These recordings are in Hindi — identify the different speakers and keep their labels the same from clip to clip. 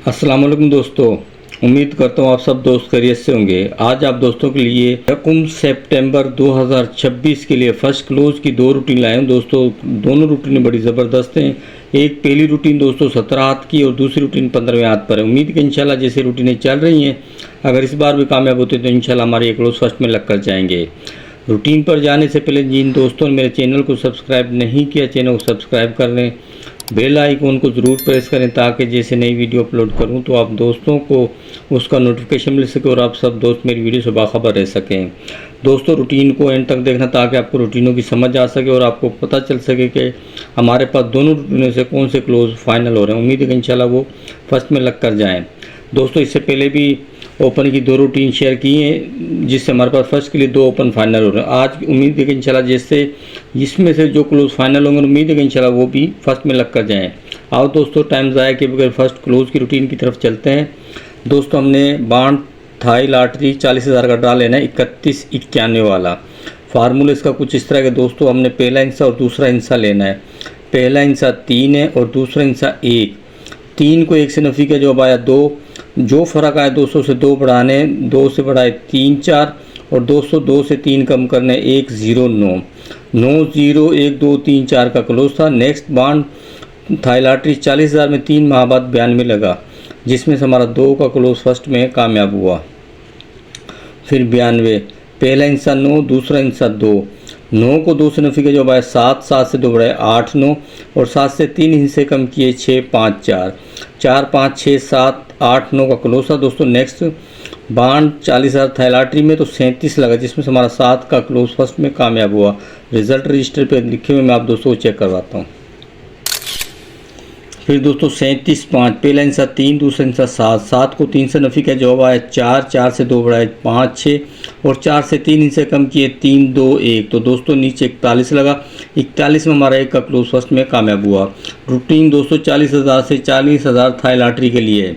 Speaker 1: अस्सलाम वालेकुम दोस्तों, उम्मीद करता हूँ आप सब दोस्त खैरियत से होंगे। आज आप दोस्तों के लिए 1 सितंबर 2026 के लिए फर्स्ट क्लोज की 2 रूटीन लाए हूँ। दोस्तों दोनों रूटीन बड़ी ज़बरदस्त हैं। एक पहली रूटीन दोस्तों 17 हाथ की और दूसरी रूटीन 15वें हाथ पर है। उम्मीद कि इंशाल्लाह जैसे रूटीनें चल रही हैं, अगर इस बार भी कामयाब होते तो इंशाल्लाह हमारे ये क्लोज फर्स्ट में लग कर जाएंगे। रूटीन पर जाने से पहले जिन दोस्तों ने मेरे चैनल को सब्सक्राइब नहीं किया, चैनल को सब्सक्राइब कर लें, बेल आइकन को ज़रूर प्रेस करें ताकि जैसे नई वीडियो अपलोड करूं तो आप दोस्तों को उसका नोटिफिकेशन मिल सके और आप सब दोस्त मेरी वीडियो से बाखबर रह सकें। दोस्तों रूटीन को एंड तक देखना ताकि आपको रूटीनों की समझ आ सके और आपको पता चल सके कि हमारे पास दोनों रूटीनों से कौन से क्लोज फाइनल हो रहे हैं। उम्मीद है कि इंशाल्लाह वो फर्स्ट में लग कर जाएँ। दोस्तों इससे पहले भी ओपन की 2 रूटीन शेयर की हैं, जिससे हमारे पास फर्स्ट के लिए 2 ओपन फाइनल हो रहे हैं। आज उम्मीद है कि इंशाल्लाह जैसे इसमें से जो क्लोज फाइनल होंगे, उम्मीद है कि इंशाल्लाह वो भी फर्स्ट में लग कर जाएँ। आओ दोस्तों टाइम ज़ाया के बगैर फर्स्ट क्लोज की रूटीन की तरफ चलते हैं। दोस्तों हमने बांड थाई लॉटरी 40,000 का ड्रा लेना है, 3191 वाला। फार्मूला इसका कुछ इस तरह के दोस्तों, हमने पहला हिस्सा और दूसरा हिस्सा लेना है। पहला हिस्सा 3 है और दूसरा हिस्सा 1। 3 को 1 से नफ़ी का जवाब आया 2, जो फ़र्क आया 200 से 2 बढ़ाने, 2 से बढ़ाए 3 4 और 202 से 3 कम करने 1 0 9 9 0 1 2 3 4 का क्लोज था। नेक्स्ट बांड थाई लॉटरी 40,000 में 3 माह बाद 92 लगा, जिसमें से हमारा 2 का क्लोज फर्स्ट में कामयाब हुआ। फिर 92, पहला हिस्सा 9, दूसरा हिस्सा 2। 9 को 2 से नफ़ी का जवाब आया 7, 7 से 2 बढ़ाए 8 9 और 7 से 3 हिस्से कम किए 6 5 4 4 5 6 7 8 9 का क्लोज था। दोस्तों नेक्स्ट बांड 40,000 थाई लॉटरी में तो 37 लगा, जिसमें से हमारा 7 का क्लोज फर्स्ट में कामयाब हुआ। रिजल्ट रजिस्टर पे लिखे हुए मैं आप दोस्तों को चेक करवाता हूँ। फिर दोस्तों 37 5, पहला हिस्सा 3, दूसरा हिस्सा 7। 7 को 3 से नफ़ी का जवाब आया 4, 4 से 2 बढ़ाए 5 6 और 4 से 3 हिस्से कम किए 3 2 1। तो दोस्तों नीचे 41 लगा, 41 में हमारा 1 का क्लोज फर्स्ट में कामयाब हुआ। रूटीन दोस्तों 40,000 से 40,000 थाई लॉटरी के लिए।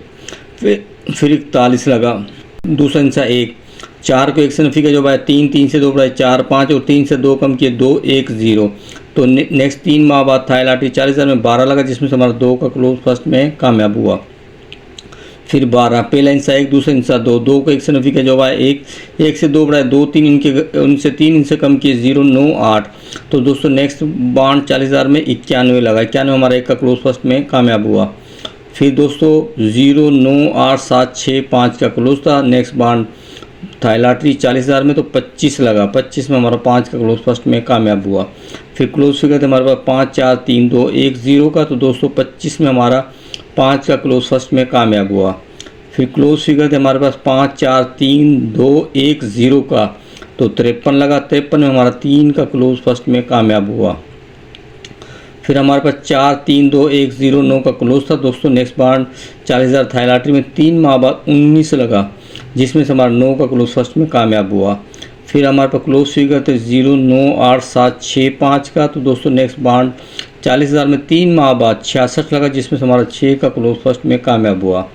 Speaker 1: फिर 41 लगा, दूसरा हिस्सा 1। 4 को 1 से नफ़ी का जवाब आया 3, 3 से 2 बढ़ाए 4 5 और 3 से 2 कम किए 2 1 0। तो नेक्स्ट 3 माह बाद थाई लॉटरी 40,000 में 12 लगा, जिसमें से हमारा 2 का क्लोज फर्स्ट में कामयाब हुआ। फिर 12, पहला हिस्सा 1, दूसरा हिस्सा 2। 2 को 1 से नफ़ी का जवाब आया 1, 1 से 2 बढ़ाए 2 3 उनसे 3 हिस्से कम किए 0 9 8। तो दोस्तों नेक्स्ट बांड 40,000 में 91 लगा, 91 हमारा 1 का क्लोज फर्स्ट में कामयाब हुआ। फिर दोस्तों 0 9 8 7 6 5 का क्लोज था। नेक्स्ट बांड थाई लॉटरी 40,000 में तो 25 लगा, 25 में हमारा 5 का क्लोज फर्स्ट में कामयाब हुआ। फिर क्लोज फिगर थे हमारे पास 5 4 3 2 1 0 का, तो दोस्तों 25 में हमारा 5 का क्लोज फर्स्ट में कामयाब हुआ। फिर क्लोज फिगर थे हमारे पास 5 4 3 2 1 0 का, तो 53 लगा, 53 में हमारा 3 का क्लोज फर्स्ट में कामयाब हुआ। फिर हमारे पास 4 3 2 1 0 9 का क्लोज था। दोस्तों नेक्स्ट बांड 40,000 थाई लॉटरी में 3 माह बाद 19 लगा, जिसमें से हमारा 9 का क्लोज फर्स्ट में कामयाब हुआ। फिर हमारे पास क्लोज फिगर थे 0 9 8 7 6 5 का, तो दोस्तों नेक्स्ट बांड 40,000 में 3 माह बाद 66 लगा, जिसमें से हमारा 6 का क्लोज फर्स्ट में कामयाब हुआ।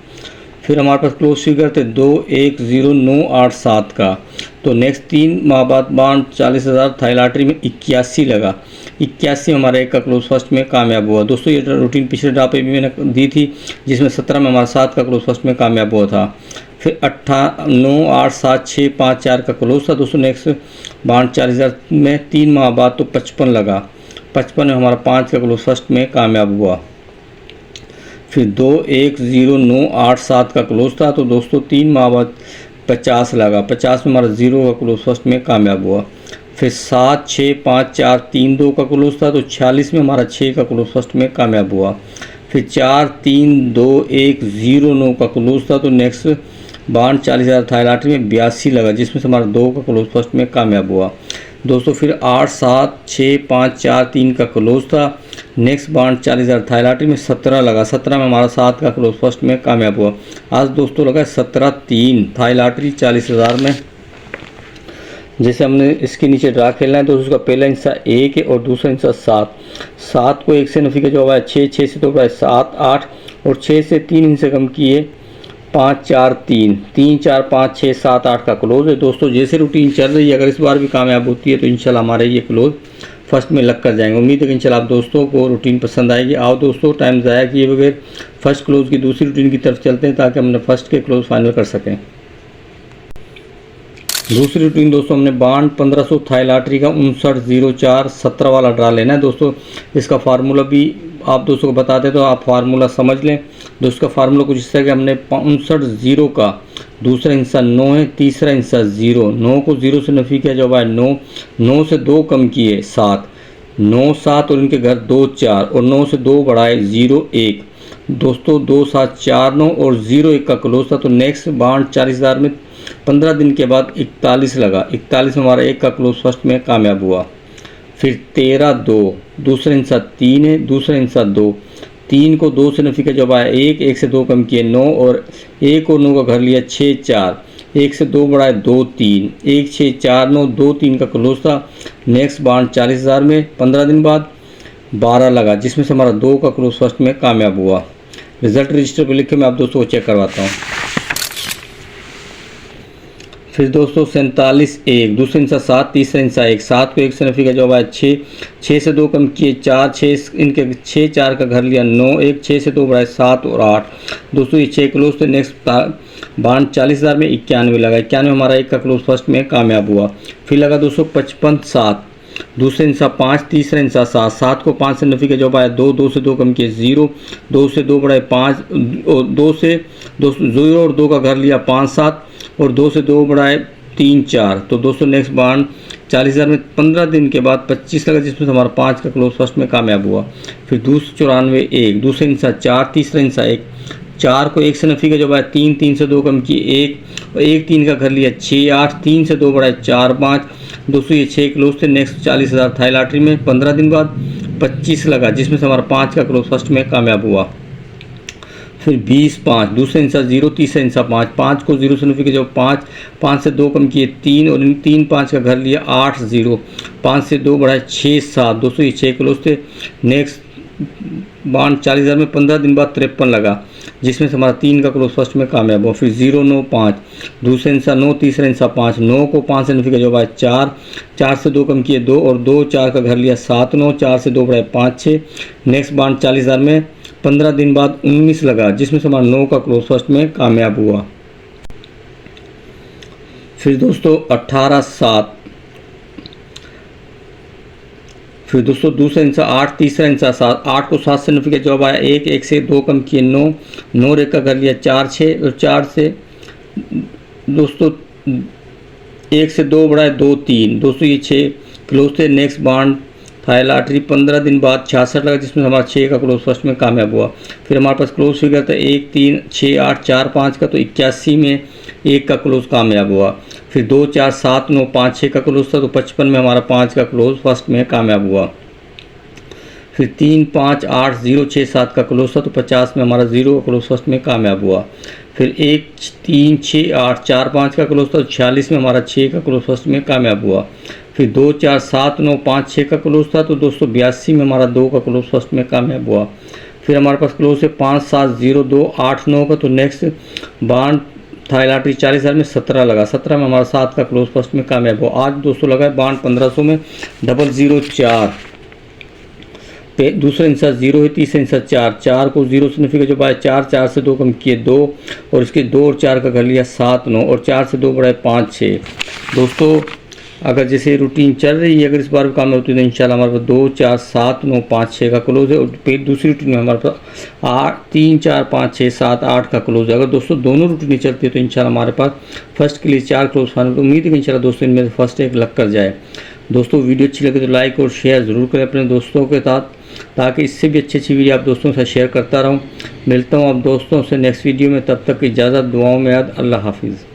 Speaker 1: फिर हमारे पास क्लोज फिगर थे 2 1 0 9 8 7 का, तो नेक्स्ट 3 माह बाद बांड 40,000 थाई लॉटरी में 81 लगा, 81 हमारा 1 का क्लोज फर्स्ट में कामयाब हुआ। दोस्तों ये रूटीन पिछले ड्रा पे भी मैंने दी थी, जिसमें 17 में हमारा 7 का क्लोज फर्स्ट में कामयाब हुआ था। फिर 9 8 7 6 5 4 का क्लोज था। दोस्तों नेक्स्ट बांड 40,000 में 3 माह बाद तो 55 लगा, 55 में हमारा 5 का क्लोज फर्स्ट में कामयाब हुआ। फिर 2 1 0 9 8 7 का क्लोज था, तो दोस्तों 3 माह बाद 50 लगा, 50 में हमारा 0 का क्लोज फर्स्ट में कामयाब हुआ। फिर 7 6 5 4 3 2 का क्लोज था, तो 46 में हमारा 6 का क्लोज फर्स्ट में कामयाब हुआ। फिर 4 3 2 1 0 9 का क्लोज था, तो नेक्स्ट बांड 40,000 थाई लॉटरी में 82 लगा, जिसमें से हमारा 2 का क्लोज फर्स्ट में कामयाब हुआ। दोस्तों फिर 8 7 6 5 4 3 का क्लोज था। नेक्स्ट बांड 40,000 थाई लॉटरी में 17 लगा, 17 में हमारा 7 का क्लोज फर्स्ट में कामयाब हुआ। आज दोस्तों लगा 17 3 थाई लॉटरी 40,000 में। जैसे हमने इसके नीचे ड्रा खेलना है, तो उसका पहला हिस्सा 1 है और दूसरा हिस्सा 7। 7 को 1 से नफ़ी का जवाब आया 6, 6 से 2 बढ़ाए 7 8 और 6 से 3 हिस्से कम किए 5 4 3 3 4 5 6 7 8 का क्लोज है। दोस्तों जैसे रूटीन चल रही है, अगर इस बार भी कामयाब होती है तो इंशाल्लाह हमारे ये क्लोज फर्स्ट में लग कर जाएंगे। उम्मीद है कि इंशाल्लाह आप दोस्तों को रूटीन पसंद आएगी। आओ दोस्तों टाइम ज़ाया किए बगैर फर्स्ट क्लोज की दूसरी रूटीन की तरफ चलते हैं ताकि हमने फर्स्ट के क्लोज फाइनल कर सकें। दूसरी रूटीन दोस्तों हमने बांड 1500 थाई लॉटरी का 590417 वाला ड्रा लेना है दोस्तों। इसका फार्मूला भी आप दोस्तों को बताते तो आप फार्मूला समझ लें। दोस्तों का फार्मूला कुछ इस तरह कि हमने 59 का दूसरा हिस्सा 9 है, तीसरा हिस्सा 0, 9 को 0 से नफी किया जब आए 9, 9 से 2 कम किए 7, 9 7 और इनके घर 2 4 और 9 से 2 बढ़ाए 0 1। दोस्तों 2 7 4 9 और 0 1 का क्लोज था। तो नेक्स्ट बांड 40,000 में 15 दिन के बाद 41 लगा। 41 में हमारा 1 का क्लोज फर्स्ट में कामयाब हुआ। फिर 13 2, दूसरा हिस्सा 3 है, दूसरा हिस्सा 2, 3 को 2 से नफी का जब आया 1, 1 से 2 कम किए 9 और 1 और 9 का घर लिया 6 4, 1 से 2 बढ़ाए 2 3, 1 6 4 9 2 3 का क्लोज था। नेक्स्ट बांड 40,000 में 15 दिन बाद 12 लगा जिसमें से हमारा 2 का क्लोज फर्स्ट में कामयाब हुआ। रिजल्ट रजिस्टर पर लिखे मैं आप दोस्तों को चेक करवाता हूँ। फिर दोस्तों 47 1, दूसरा हिस्सा 7, तीसरा हिस्सा 1, 7 को 1 से नफी का जवाब आया 6, 6 से 2 कम किए 4, 6 इनके 6 4 का घर लिया 9 1, 6 से 2 बढ़ाए 7 और 8। दोस्तों ये 6 क्लोज थे। नेक्स्ट बांड 40,000 में 91 लगा। 91 हमारा 1 का क्लोज फर्स्ट में कामयाब हुआ। फिर लगा दोस्तों 55 7, दूसरे हिस्सा 5, तीसरा हिस्सा 7, 7 को 5 से नफी का जवाब आया 2, 2 से 2 कम किए 0, 2 से 2 बढ़ाए 5, 2 से 0 और 2 का घर लिया 5 7 और 2 से 2 बढ़ाए 3 4। तो दोस्तों नेक्स्ट बांड 40,000 में 15 दिन के बाद 25 लगा जिसमें हमारा 5 का क्लोज फर्स्ट में कामयाब हुआ। फिर 294 1, दूसरा हिस्सा 4, तीसरा हिस्सा 1, 4 को 1 से नफी का जवाब आया 3, 3 से 2 कम किए 1 और 1 3 का घर लिया 6 8, 3 से 2 बढ़ाए 4 5। दोस्तों ये 6 क्लोज थे। नेक्स्ट 40,000 थाई लॉटरी में 15 दिन बाद 25 लगा जिसमें से हमारा 5 का क्लोज फर्स्ट में कामयाब हुआ। फिर 20 5, दूसरा हिस्सा 0, तीसरा हिस्सा 5, 5 को 0 से नफी के जब 5, 5 से 2 कम किए 3 और इन 3 5 का घर लिया 8 0, 5 से 2 बढ़ाए 6 7। दोस्तों ये 6 क्लोज थे। नेक्स्ट बांड 40,000 में 15 दिन बाद 53 लगा जिसमें से हमारा 3 का क्लोज फर्स्ट में कामयाब हुआ। फिर 0 9 5, दूसरा हिस्सा 9, तीसरा हिस्सा 5, 9 को 5 से नफी का जवाब आया 4, 4 से 2 कम किए 2 और 2 4 का घर लिया 7 9, 4 से 2 बढ़ाए 5 6। नेक्स्ट बांड 40,000 में 15 दिन बाद 19 लगा जिसमें से हमारा 9 का क्लोज फर्स्ट में कामयाब हुआ। फिर दोस्तों 18 7, फिर दोस्तों दूसरा हिस्सा 8, तीसरा हिस्सा 7, 8 को 7 से नफी का जवाब आया 1, 1 से 2 कम किए 9, 9 रेखा कर लिया 4 6 और 4 से दोस्तों 1 से 2 बढ़ाए 2 3। दोस्तों ये 6 क्लोज थे। नेक्स्ट बांड थाई लॉटरी 15 दिन बाद 66 लगा जिसमें हमारा 6 का क्लोज फर्स्ट में कामयाब हुआ। फिर हमारे पास क्लोज फिगर था 1 3 6 8 4 5 का, तो 81 में 1 का क्लोज कामयाब हुआ। फिर 2 4 7 9 5 6 का क्लोज था, तो 55 में हमारा 5 का क्लोज फर्स्ट में कामयाब हुआ। फिर 3 5 8 0 6 7 का क्लोज था, तो 50 में हमारा 0 का क्लोज फर्स्ट में कामयाब हुआ। फिर 1 3 6 8 4 5 का क्लोज था, तो 46 में हमारा 6 का क्लोज फर्स्ट में कामयाब हुआ। फिर 2 4 7 9 5 6 का क्लोज था, तो दोस्तों 82 में हमारा 2 का क्लोज फर्स्ट में कामयाब हुआ। फिर हमारे पास क्लोज है 5 7 0 2 8 9 का। तो नेक्स्ट बांड थाई लॉटरी 40,000 में 17 लगा, 17 में हमारा 7 का क्लोज फर्स्ट में कामयाब हुआ। आज दोस्तों लगा है बांड 1500 में 004, दूसरा हिस्सा 0 है, तीसरा हिस्सा 4, 4 को 0 से नफी का जो पाया 4, 4 से 2 कम किए 2 और इसके 2 और 4 का कर लिया 7 9 और 4 से 2 बढ़ाए 5 6। दोस्तों अगर जैसे रूटीन चल रही है, अगर इस बार भी कामयाब होती है तो इंशाल्लाह हमारे पास 2 4 7 9 5 6 का क्लोज है। और फिर दूसरी रूटीन में हमारे पास 8 3 4 5 6 7 8 का क्लोज है। अगर दोस्तों दोनों रूटीन चलती है तो इंशाल्लाह हमारे पास फर्स्ट के लिए 4 क्लोज फाइनल। उम्मीद है कि इंशाल्लाह दोस्तों इनमें से फर्स्ट एक लग कर जाए। दोस्तों वीडियो अच्छी लगे तो लाइक और शेयर ज़रूर करें अपने दोस्तों के साथ, ताकि इससे भी अच्छी वीडियो आप दोस्तों से शेयर करता रहूँ। मिलता हूँ आप दोस्तों से नेक्स्ट वीडियो में, तब तक इजाज़त, दुआओं में याद। अल्लाह हाफिज़।